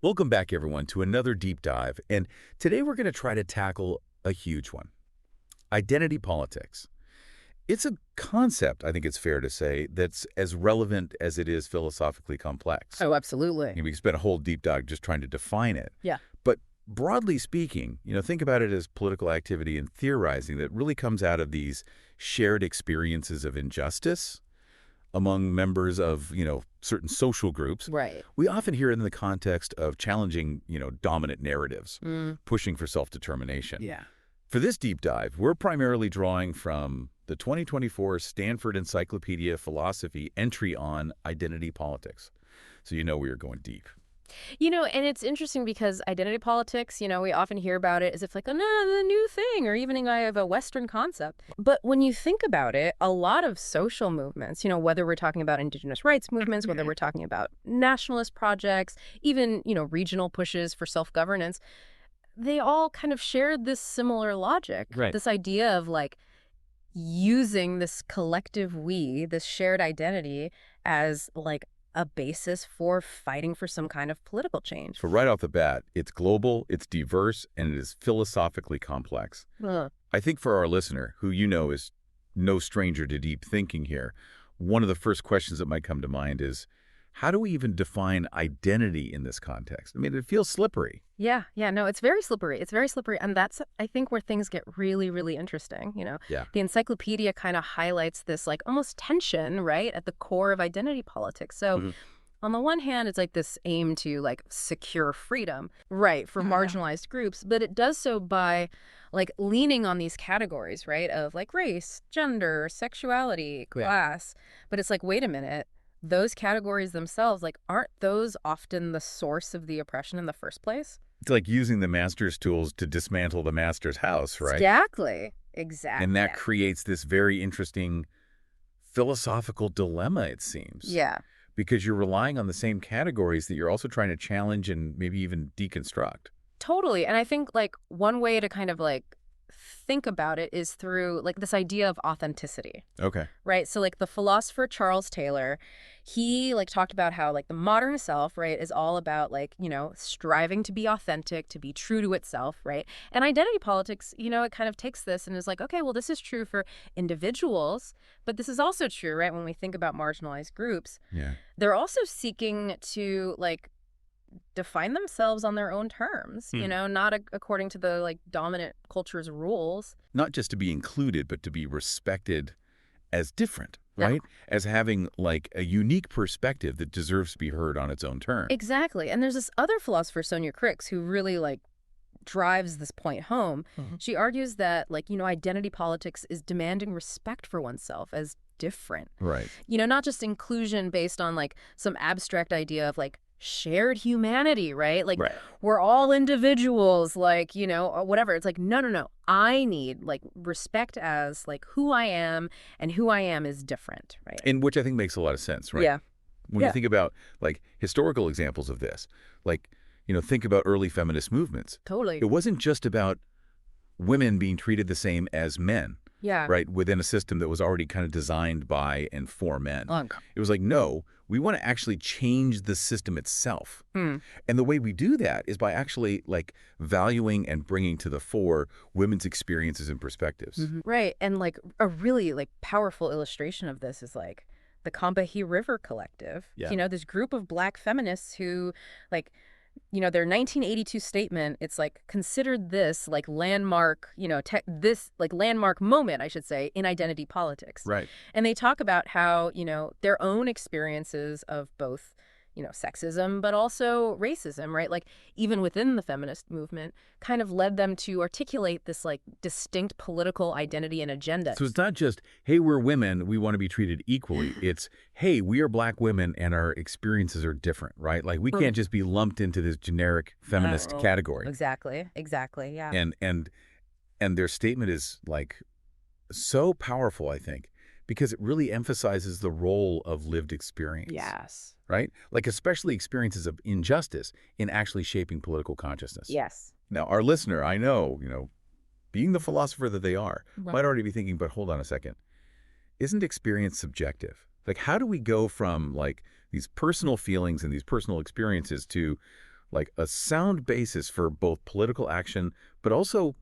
Welcome back, everyone, to another deep dive. And today we're going to try to tackle a huge one, identity politics. It's a concept, I think it's fair to say, that's as relevant as it is philosophically complex. Oh, absolutely. We could spend a whole deep dive just trying to define it. Yeah. But broadly speaking, think about it as political activity and theorizing that really comes out of these shared experiences of injustice among members of, certain social groups. Right. We often hear it in the context of challenging, dominant narratives, pushing for self-determination. Yeah. For this deep dive, we're primarily drawing from the 2024 Stanford Encyclopedia Philosophy entry on identity politics. So we are going deep. And it's interesting because identity politics, we often hear about it as if like, oh, no, the new thing, or even I have a Western concept. But when you think about it, a lot of social movements, whether we're talking about indigenous rights movements, whether we're talking about nationalist projects, even, regional pushes for self-governance, they all kind of shared this similar logic. Right. This idea of like using this collective we, this shared identity as like a basis for fighting for some kind of political change. So right off the bat, it's global, it's diverse, and it is philosophically complex. I think for our listener, who is no stranger to deep thinking here, one of the first questions that might come to mind is, how do we even define identity in this context? I mean, it feels slippery. Yeah, no, it's very slippery. It's very slippery. And that's, I think, where things get really, really interesting. Yeah. The encyclopedia kind of highlights this like almost tension, right, at the core of identity politics. So on the one hand, it's like this aim to like secure freedom, right, for marginalized groups. But it does so by like leaning on these categories, right, of like race, gender, sexuality, class. But it's like, wait a minute. Those categories themselves, like, aren't those often the source of the oppression in the first place? It's like using the master's tools to dismantle the master's house, right? Exactly. And that creates this very interesting philosophical dilemma, it seems. Yeah. Because you're relying on the same categories that you're also trying to challenge and maybe even deconstruct. Totally. And I think, like, one way to kind of, like, think about it is through like this idea of authenticity. Okay. Right. So like the philosopher Charles Taylor, he like talked about how like the modern self, right, is all about like, striving to be authentic, to be true to itself. Right. And identity politics, it kind of takes this and is like, OK, well, this is true for individuals, but this is also true. Right. When we think about marginalized groups, they're also seeking to like define themselves on their own terms, not according to the like dominant culture's rules. Not just to be included, but to be respected as different, right? As having like a unique perspective that deserves to be heard on its own terms. Exactly. And there's this other philosopher, Sonia Cricks, who really like drives this point home. She argues that like, identity politics is demanding respect for oneself as different. Right. Not just inclusion based on like some abstract idea of like shared humanity, right? Like we're all individuals, like, or whatever. It's like, no. I need like respect as like who I am, and who I am is different, right? And which I think makes a lot of sense, right? Yeah. When you think about like historical examples of this, like, think about early feminist movements. Totally. It wasn't just about women being treated the same as men. Yeah. Right. Within a system that was already kind of designed by and for men. It was like, no, we want to actually change the system itself. And the way we do that is by actually like valuing and bringing to the fore women's experiences and perspectives. Right. And like a really like powerful illustration of this is like the Combahee River Collective. Yeah. This group of Black feminists who like, their 1982 statement, it's like considered this like landmark, this like landmark moment, I should say, in identity politics. Right. And they talk about how, their own experiences of both, sexism, but also racism, right? Like even within the feminist movement kind of led them to articulate this like distinct political identity and agenda. So it's not just, hey, we're women, we want to be treated equally. It's, hey, we are Black women and our experiences are different, right? Like we can't just be lumped into this generic feminist category. Exactly. Yeah. And their statement is like so powerful, I think, because it really emphasizes the role of lived experience. Yes. Right? Like especially experiences of injustice in actually shaping political consciousness. Yes. Now, our listener, I know, being the philosopher that they are, might already be thinking, but hold on a second. Isn't experience subjective? Like, how do we go from like these personal feelings and these personal experiences to like a sound basis for both political action, but also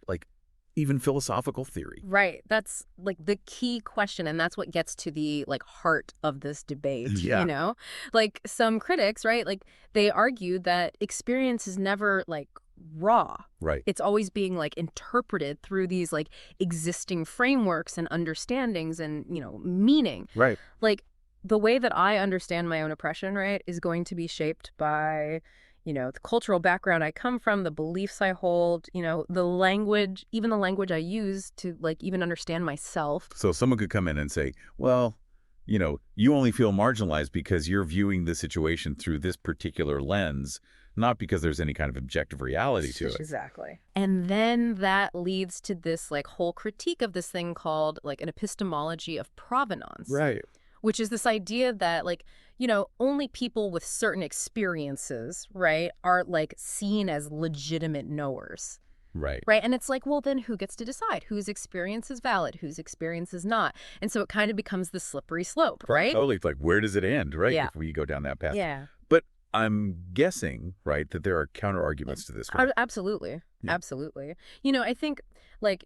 like even philosophical theory. Right. That's like the key question. And that's what gets to the like heart of this debate, Yeah. you know? Like some critics, right? Like they argue that experience is never like raw. Right. It's always being like interpreted through these like existing frameworks and understandings and, you know, meaning. Right. Like the way that I understand my own oppression, right, is going to be shaped by, you know, the cultural background I come from, the beliefs I hold, you know, the language, even the language I use to like even understand myself. So someone could come in and say, well, you know, you only feel marginalized because you're viewing the situation through this particular lens, not because there's any kind of objective reality to it. Exactly. And then that leads to this like whole critique of this thing called like an epistemology of provenance. Right. Which is this idea that like, you know, only people with certain experiences, right, are like seen as legitimate knowers. Right. Right. And it's like, well, then who gets to decide whose experience is valid, whose experience is not? And so it kind of becomes the slippery slope, right? Totally. It's like, where does it end, right? Yeah. If we go down that path. Yeah. But I'm guessing, right, that there are counter arguments to this. Right? Absolutely. Yeah. Absolutely. You know, I think like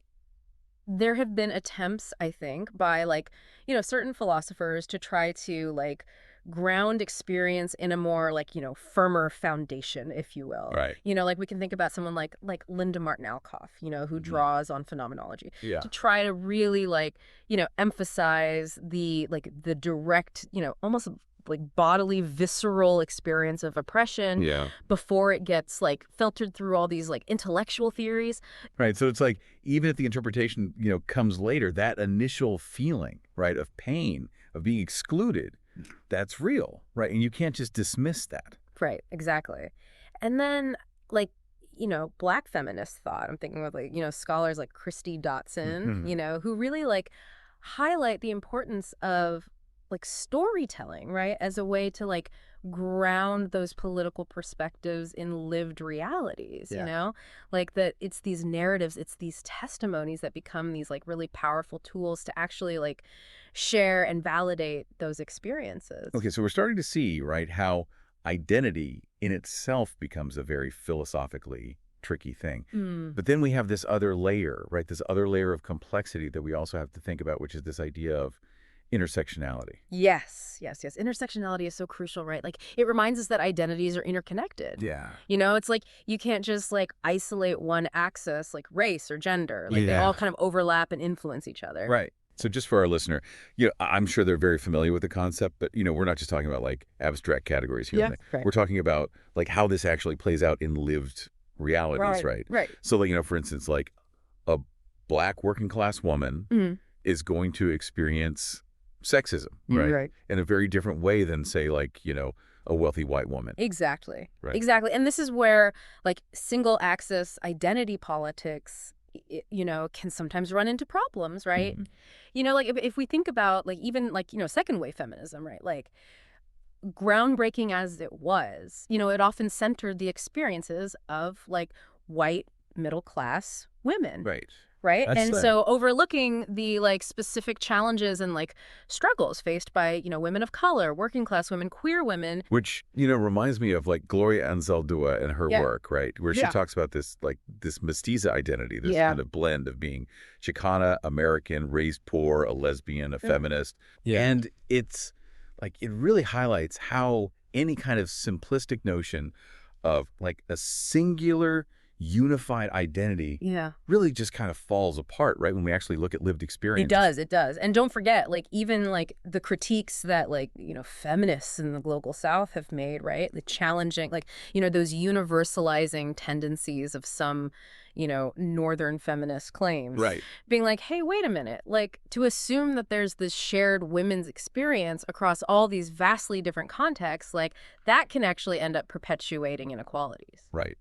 there have been attempts, I think, by like, you know, certain philosophers to try to like ground experience in a more like, you know, firmer foundation, if you will. Right. You know, like we can think about someone like Linda Martin Alcoff, you know, who draws on phenomenology Yeah. to try to really like, you know, emphasize the like the direct, you know, almost like bodily visceral experience of oppression Yeah. before it gets like filtered through all these like intellectual theories. Right. So it's like, even if the interpretation, you know, comes later, that initial feeling, right, of pain, of being excluded, that's real, right? And you can't just dismiss that. Right, exactly. And then like, you know, Black feminist thought, I'm thinking of like, you know, scholars like Christy Dotson, you know, who really like highlight the importance of like storytelling, right, as a way to like ground those political perspectives in lived realities, you know, like that it's these narratives, it's these testimonies that become these like really powerful tools to actually like share and validate those experiences. Okay, so we're starting to see, right, how identity in itself becomes a very philosophically tricky thing. But then we have this other layer, right, this other layer of complexity that we also have to think about, which is this idea of intersectionality. Yes. Intersectionality is so crucial, right? Like it reminds us that identities are interconnected. Yeah. You know, it's like you can't just like isolate one axis like race or gender. Like they all kind of overlap and influence each other. Right. So just for our listener, you know, I'm sure they're very familiar with the concept, but, you know, we're not just talking about like abstract categories here. Yeah, right. We're talking about like how this actually plays out in lived realities, right? Right. So, like, you know, for instance, like a Black working class woman is going to experience sexism, right? In a very different way than, say, like, you know, a wealthy white woman. Exactly. Right. Exactly. And this is where like single axis identity politics, you know, can sometimes run into problems, right? You know, like if we think about like even like, you know, second wave feminism, right? Like groundbreaking as it was, you know, it often centered the experiences of like white middle class women. Right. Right. That's and so overlooking the like specific challenges and like struggles faced by, you know, women of color, working class women, queer women. Which, you know, reminds me of like Gloria Anzaldúa and her work, right? Where she talks about this, like this mestiza identity, this kind of blend of being Chicana, American, raised poor, a lesbian, a feminist. And it's like, it really highlights how any kind of simplistic notion of like a singular unified identity really just kind of falls apart, right, when we actually look at lived experience. It does. And don't forget, like, even, like, the critiques that, like, you know, feminists in the global South have made, right? The challenging, like, you know, those universalizing tendencies of some, you know, Northern feminist claims. Right. Being like, hey, wait a minute. Like, to assume that there's this shared women's experience across all these vastly different contexts, like, that can actually end up perpetuating inequalities. Right.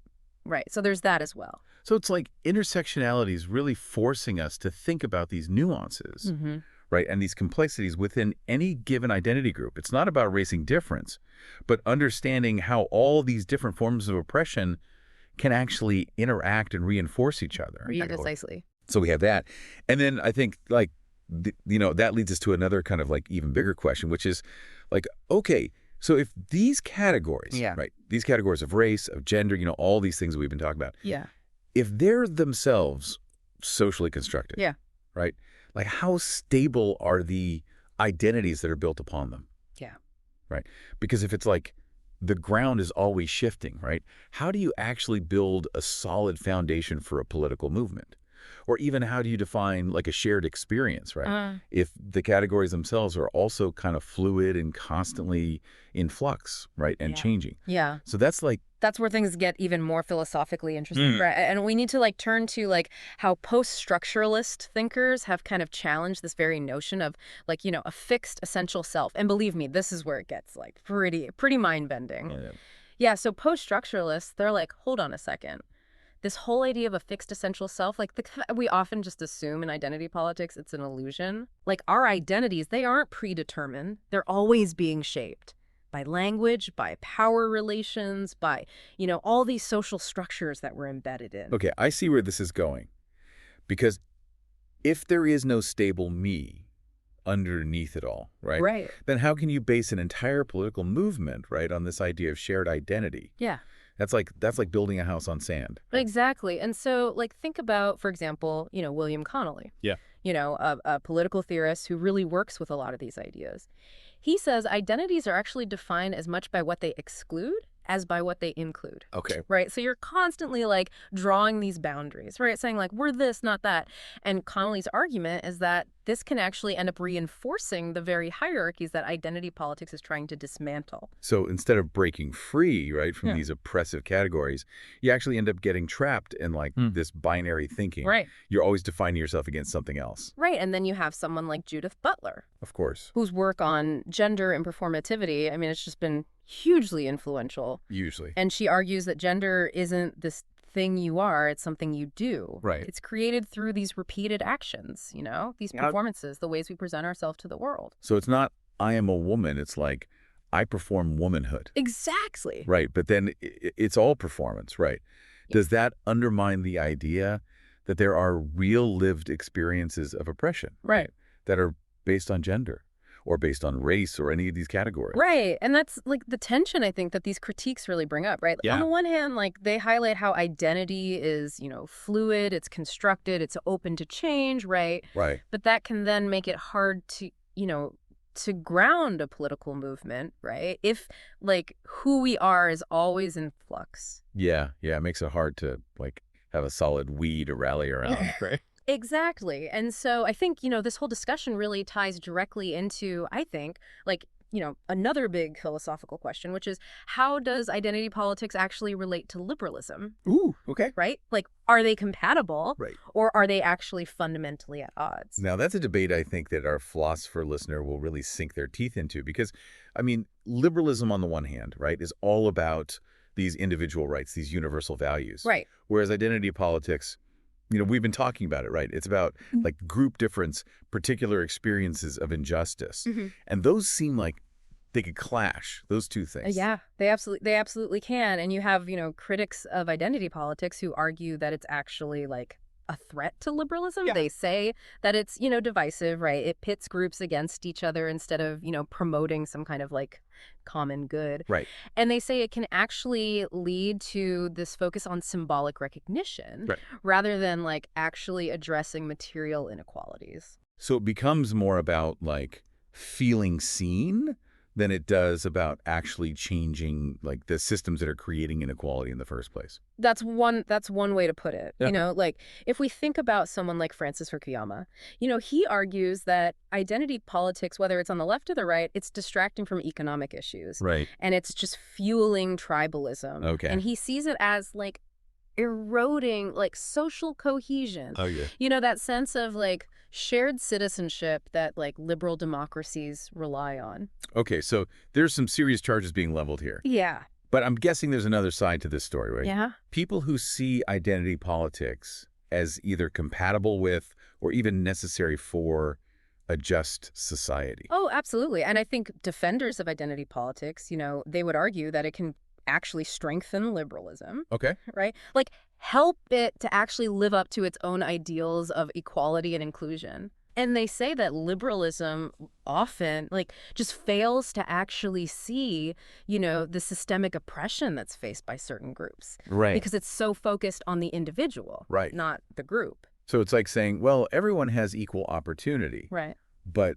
Right. So there's that as well. So it's like intersectionality is really forcing us to think about these nuances, right, and these complexities within any given identity group. It's not about erasing difference, but understanding how all these different forms of oppression can actually interact and reinforce each other. Precisely. So we have that. And then I think, like, you know, that leads us to another kind of like even bigger question, which is like, okay, So if these categories, Yeah. right, these categories of race, of gender, all these things that we've been talking about, Yeah. if they're themselves socially constructed, Yeah. right, like how stable are the identities that are built upon them? Yeah. Right? Because if it's like the ground is always shifting, right? How do you actually build a solid foundation for a political movement? Or even how do you define like a shared experience, right? If the categories themselves are also kind of fluid and constantly in flux, right? And Yeah. changing. Yeah. So that's like, That's where things get even more philosophically interesting. Right? And we need to like turn to like how post-structuralist thinkers have kind of challenged this very notion of like, a fixed essential self. And believe me, this is where it gets like pretty mind-bending. Yeah, so post-structuralists, they're like, hold on a second. This whole idea of a fixed essential self, like we often just assume in identity politics, it's an illusion. Like our identities, they aren't predetermined. They're always being shaped by language, by power relations, by, all these social structures that we're embedded in. okay, I see where this is going. Because if there is no stable me underneath it all, right? Right. Then how can you base an entire political movement, right, on this idea of shared identity? Yeah. That's like building a house on sand. Exactly. And so, like, think about, for example, William Connolly. Yeah. A political theorist who really works with a lot of these ideas. He says identities are actually defined as much by what they exclude as by what they include. Okay. Right? So you're constantly like drawing these boundaries, right? Saying like, we're this, not that. And Connolly's argument is that this can actually end up reinforcing the very hierarchies that identity politics is trying to dismantle. So instead of breaking free, right, from Yeah. these oppressive categories, you actually end up getting trapped in like this binary thinking. Right. You're always defining yourself against something else. Right. And then you have someone like Judith Butler, Of course. whose work on gender and performativity, I mean, it's just been hugely influential. Usually. And she argues that gender isn't this thing you are, it's something you do. Right. It's created through these repeated actions, these performances, the ways we present ourselves to the world. So it's not I am a woman. It's like I perform womanhood. Exactly. Right. But then it's all performance, right? Does that undermine the idea that there are real lived experiences of oppression? Right. That are based on gender or based on race or any of these categories? Right. And that's like the tension, I think, that these critiques really bring up, right? Yeah. On the one hand, like they highlight how identity is, fluid, it's constructed, it's open to change, right? Right. But that can then make it hard to, to ground a political movement, right? If like who we are is always in flux. Yeah. Yeah. It makes it hard to like have a solid we to rally around. Right. Exactly. And so I think, this whole discussion really ties directly into, I think, like, another big philosophical question, which is how does identity politics actually relate to liberalism? Ooh, okay. Right? Like, are they compatible? Right. Or are they actually fundamentally at odds? Now, that's a debate I think that our philosopher listener will really sink their teeth into because, I mean, liberalism on the one hand, right, is all about these individual rights, these universal values. Right. Whereas identity politics, we've been talking about it, right? It's about like group difference, particular experiences of injustice. And those seem like they could clash, those two things. Yeah, they absolutely can. And you have, critics of identity politics who argue that it's actually like a threat to liberalism. Yeah. They say that it's, divisive, right? It pits groups against each other instead of, promoting some kind of like common good. Right. And they say it can actually lead to this focus on symbolic recognition rather than like actually addressing material inequalities. So it becomes more about like feeling seen than it does about actually changing like the systems that are creating inequality in the first place. That's one way to put it. Yeah. Like if we think about someone like Francis Fukuyama, he argues that identity politics, whether it's on the left or the right, it's distracting from economic issues. Right. And it's just fueling tribalism. Okay. And he sees it as like eroding like social cohesion. Oh, yeah. That sense of like shared citizenship that like liberal democracies rely on. Okay, so there's some serious charges being leveled here. Yeah. But I'm guessing there's another side to this story, right? Yeah. People who see identity politics as either compatible with or even necessary for a just society. Oh, absolutely. And I think defenders of identity politics, they would argue that it can actually strengthen liberalism, Okay. right? Like help it to actually live up to its own ideals of equality and inclusion. And they say that liberalism often, like, just fails to actually see, the systemic oppression that's faced by certain groups Right. because it's so focused on the individual, Right. not the group. So it's like saying, well, everyone has equal opportunity, Right. but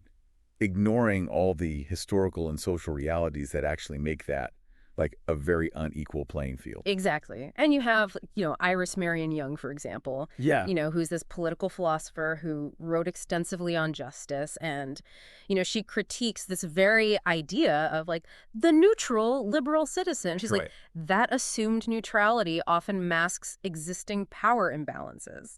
ignoring all the historical and social realities that actually make that like a very unequal playing field. Exactly. And you have, Iris Marion Young, for example, Yeah. who's this political philosopher who wrote extensively on justice. And, she critiques this very idea of like the neutral liberal citizen. She's like, Right. that assumed neutrality often masks existing power imbalances,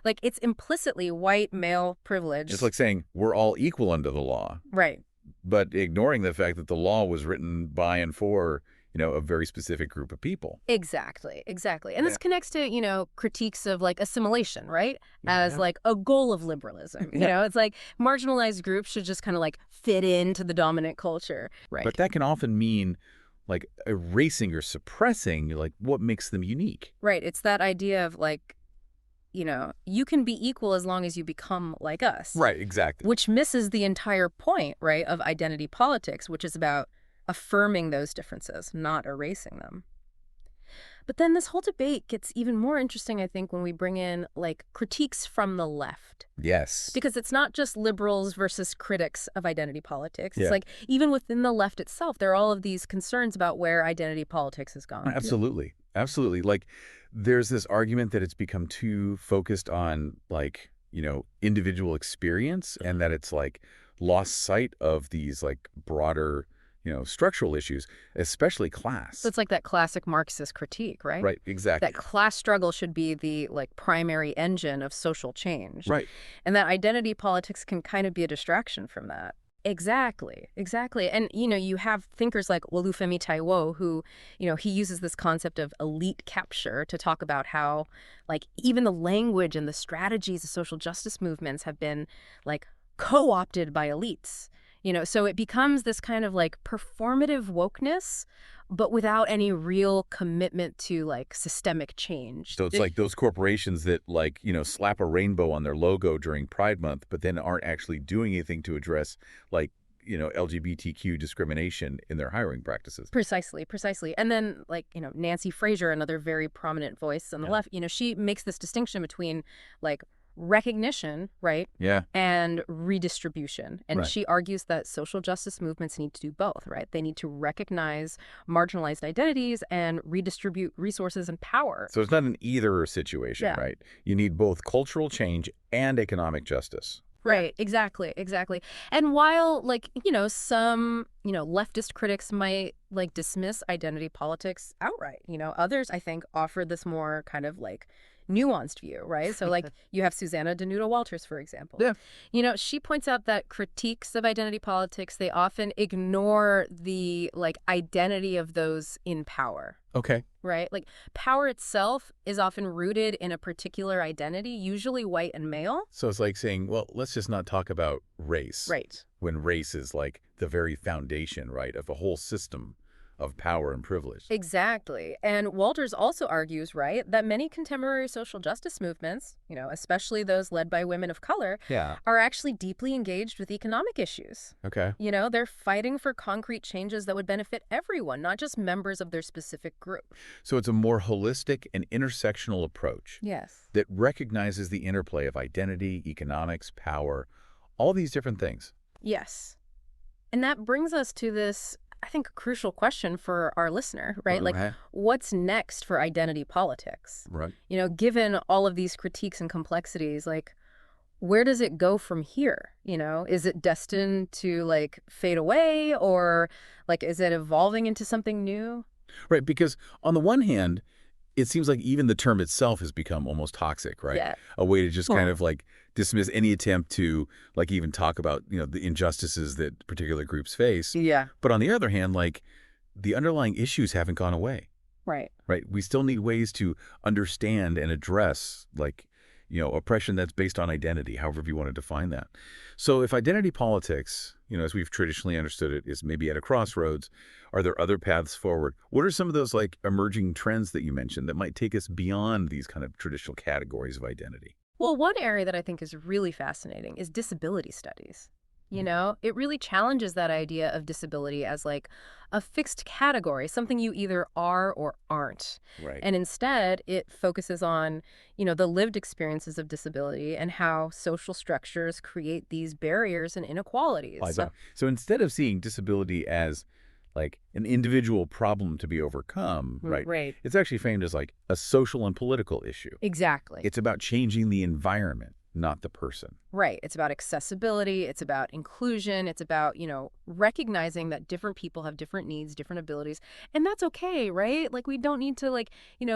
Like it's implicitly white male privilege. It's like saying we're all equal under the law, Right. but ignoring the fact that the law was written by and for, a very specific group of people. Exactly, exactly. And Yeah. this connects to, critiques of like assimilation, right? As Yeah. like a goal of liberalism. It's like marginalized groups should just kind of like fit into the dominant culture. Right. But that can often mean like erasing or suppressing like what makes them unique. Right. It's that idea of like, you can be equal as long as you become like us. Right, exactly. Which misses the entire point, right, of identity politics, which is about affirming those differences, not erasing them. But then this whole debate gets even more interesting, I think, when we bring in like critiques from the left. Yes. Because it's not just liberals versus critics of identity politics. Yeah. It's like even within the left itself, there are all of these concerns about where identity politics has gone. Absolutely. Absolutely. Like there's this argument that it's become too focused on like, individual experience and that it's like lost sight of these like broader, structural issues, especially class. So it's like that classic Marxist critique, right? Right, exactly. That class struggle should be the like primary engine of social change. Right. And that identity politics can kind of be a distraction from that. Exactly, exactly. And, you have thinkers like Olufemi Taiwo who, he uses this concept of elite capture to talk about how, like, even the language and the strategies of social justice movements have been, like, co-opted by elites. So it becomes this kind of, like, performative wokeness, but without any real commitment to, like, systemic change. So it's like those corporations that like, slap a rainbow on their logo during Pride Month, but then aren't actually doing anything to address like, LGBTQ discrimination in their hiring practices. Precisely, precisely. And then, like, Nancy Fraser, another very prominent voice on the left, she makes this distinction between, like, recognition, right? Yeah. And redistribution. And Right. she argues that social justice movements need to do both, right? They need to recognize marginalized identities and redistribute resources and power. So it's not an either situation, Yeah. right? You need both cultural change and economic justice. Right, exactly, exactly. And while, like, some, leftist critics might, like, dismiss identity politics outright, others, I think, offer this more kind of, like, nuanced view, right? So, like, you have Susanna Danuta Walters, for example. Yeah. She points out that critiques of identity politics, they often ignore the, like, identity of those in power. Okay. Right? Like, power itself is often rooted in a particular identity, usually white and male. So it's like saying, well, let's just not talk about race. Right. When race is like the very foundation, right, of a whole system of power and privilege. Exactly. And Walters also argues, right, that many contemporary social justice movements, especially those led by women of color, Yeah. are actually deeply engaged with economic issues. Okay. They're fighting for concrete changes that would benefit everyone, not just members of their specific group. So it's a more holistic and intersectional approach Yes. that recognizes the interplay of identity, economics, power, all these different things. Yes. And that brings us to this, I think, a crucial question for our listener, right? Like, what's next for identity politics? Right. Given all of these critiques and complexities, like, where does it go from here? Is it destined to, like, fade away, or, like, is it evolving into something new? Right, because on the one hand, it seems like even the term itself has become almost toxic, right? Yeah. A way to just kind of like dismiss any attempt to like even talk about, the injustices that particular groups face. Yeah. But on the other hand, like the underlying issues haven't gone away, Right. right? We still need ways to understand and address like, oppression that's based on identity, however you want to define that. So if identity politics, as we've traditionally understood it, is maybe at a crossroads, are there other paths forward? What are some of those like emerging trends that you mentioned that might take us beyond these kind of traditional categories of identity? Well, one area that I think is really fascinating is disability studies. You know, it really challenges that idea of disability as like a fixed category, something you either are or aren't. Right. And instead, it focuses on, the lived experiences of disability and how social structures create these barriers and inequalities. I bet. So instead of seeing disability as like an individual problem to be overcome, right? Right. It's actually framed as like a social and political issue. Exactly. It's about changing the environment, not the person. Right. It's about accessibility. It's about inclusion. It's about, recognizing that different people have different needs, different abilities. And that's okay, right? Like, we don't need to, like,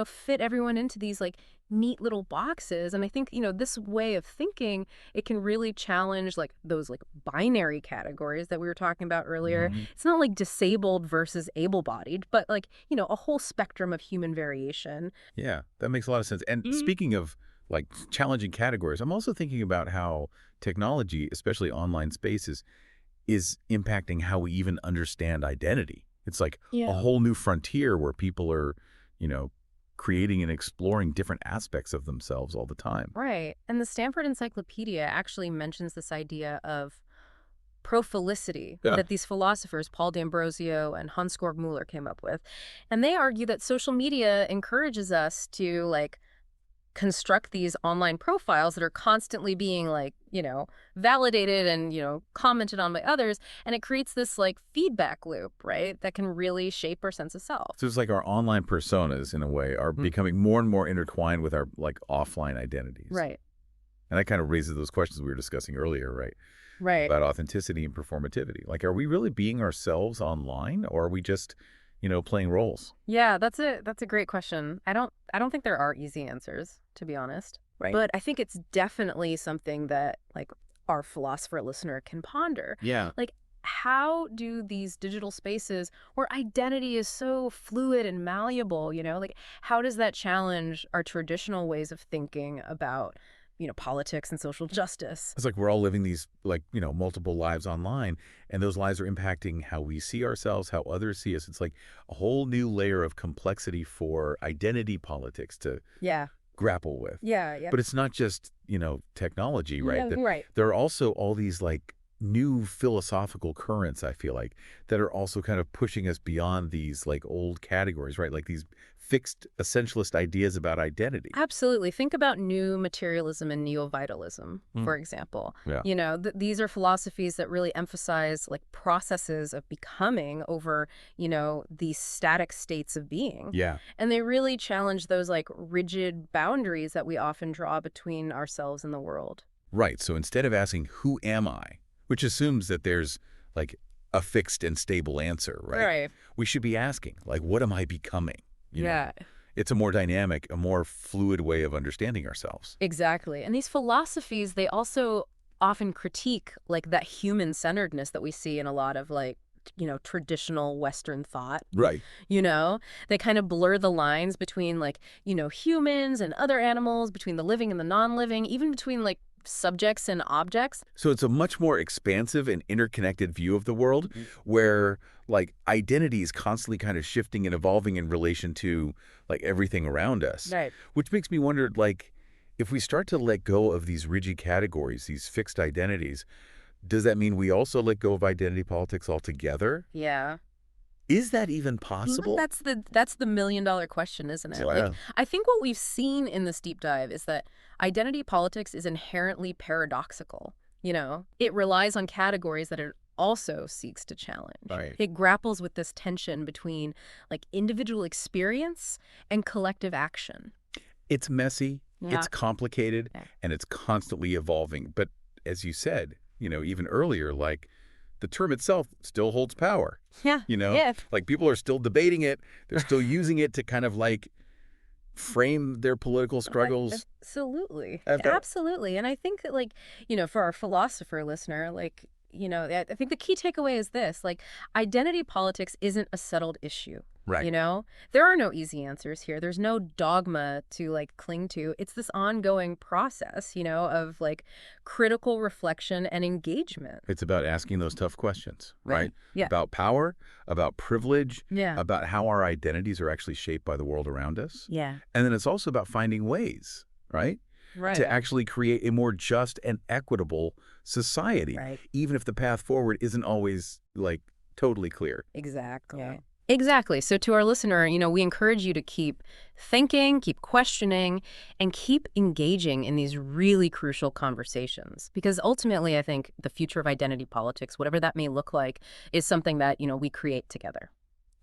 fit everyone into these, like, neat little boxes. And I think, this way of thinking, it can really challenge, like, those, like, binary categories that we were talking about earlier. Mhm. It's not like disabled versus able-bodied, but, like, a whole spectrum of human variation. Yeah, that makes a lot of sense. And speaking of like challenging categories, I'm also thinking about how technology, especially online spaces, is impacting how we even understand identity. It's like a Yeah. whole new frontier where people are, you know, creating and exploring different aspects of themselves all the time. Right. And the Stanford Encyclopedia actually mentions this idea of prophilicity Yeah. that these philosophers, Paul D'Ambrosio and Hans-Georg Mueller, came up with. And they argue that social media encourages us to, like, construct these online profiles that are constantly being, like, validated and, commented on by others. And it creates this, like, feedback loop, right, that can really shape our sense of self. So it's like our online personas, in a way, are becoming more and more intertwined with our like offline identities. Right. And that kind of raises those questions we were discussing earlier, right? Right. About authenticity and performativity. Like, are we really being ourselves online, or are we just, playing roles? Yeah, that's a great question. I don't think there are easy answers, to be honest. Right. But I think it's definitely something that, like, our philosopher listener can ponder. Yeah. Like, how do these digital spaces where identity is so fluid and malleable, like, how does that challenge our traditional ways of thinking about, politics and social justice? It's like we're all living these, like, multiple lives online, and those lives are impacting how we see ourselves, how others see us. It's like a whole new layer of complexity for identity politics to Yeah. grapple with. Yeah, yeah. But it's not just, technology, right? Yeah, right. There are also all these, like, new philosophical currents, I feel like, that are also kind of pushing us beyond these, like, old categories, right? Like these fixed essentialist ideas about identity. Absolutely. Think about new materialism and neo-vitalism, for example. Yeah. These are philosophies that really emphasize, like, processes of becoming over, these static states of being. Yeah. And they really challenge those, like, rigid boundaries that we often draw between ourselves and the world. Right. So instead of asking, who am I? Which assumes that there's, like, a fixed and stable answer, right? Right. We should be asking, like, what am I becoming? You know? Yeah. It's a more dynamic, a more fluid way of understanding ourselves. Exactly. And these philosophies, they also often critique, like, that human-centeredness that we see in a lot of, like, traditional Western thought. Right. They kind of blur the lines between, like, humans and other animals, between the living and the non-living, even between, like, subjects and objects. So it's a much more expansive and interconnected view of the world where, like, identity is constantly kind of shifting and evolving in relation to, like, everything around us. Right. Which makes me wonder, like, if we start to let go of these rigid categories, these fixed identities, does that mean we also let go of identity politics altogether? Yeah. Is that even possible? That's the million-dollar question, isn't it? Yeah. Like, I think what we've seen in this deep dive is that identity politics is inherently paradoxical. It relies on categories that it also seeks to challenge. Right. It grapples with this tension between, like, individual experience and collective action. It's messy, Yeah. it's complicated, Yeah. and it's constantly evolving. But as you said, even earlier, like, the term itself still holds power. Yeah. Yeah. Like, people are still debating it. They're still using it to kind of, like, frame their political struggles. Absolutely. After- Absolutely. And I think that, like, for our philosopher listener, like, I think the key takeaway is this, like, identity politics isn't a settled issue. Right. There are no easy answers here. There's no dogma to, like, cling to. It's this ongoing process, of, like, critical reflection and engagement. It's about asking those tough questions, right? Yeah. About power, about privilege, Yeah. about how our identities are actually shaped by the world around us. Yeah. And then it's also about finding ways, right, to Right. actually create a more just and equitable society, Right. even if the path forward isn't always, like, totally clear. Exactly. Yeah. Exactly. So to our listener, we encourage you to keep thinking, keep questioning, and keep engaging in these really crucial conversations. Because ultimately, I think the future of identity politics, whatever that may look like, is something that, we create together.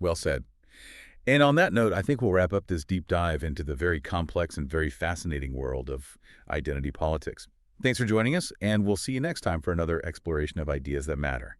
Well said. And on that note, I think we'll wrap up this deep dive into the very complex and very fascinating world of identity politics. Thanks for joining us, and we'll see you next time for another exploration of ideas that matter.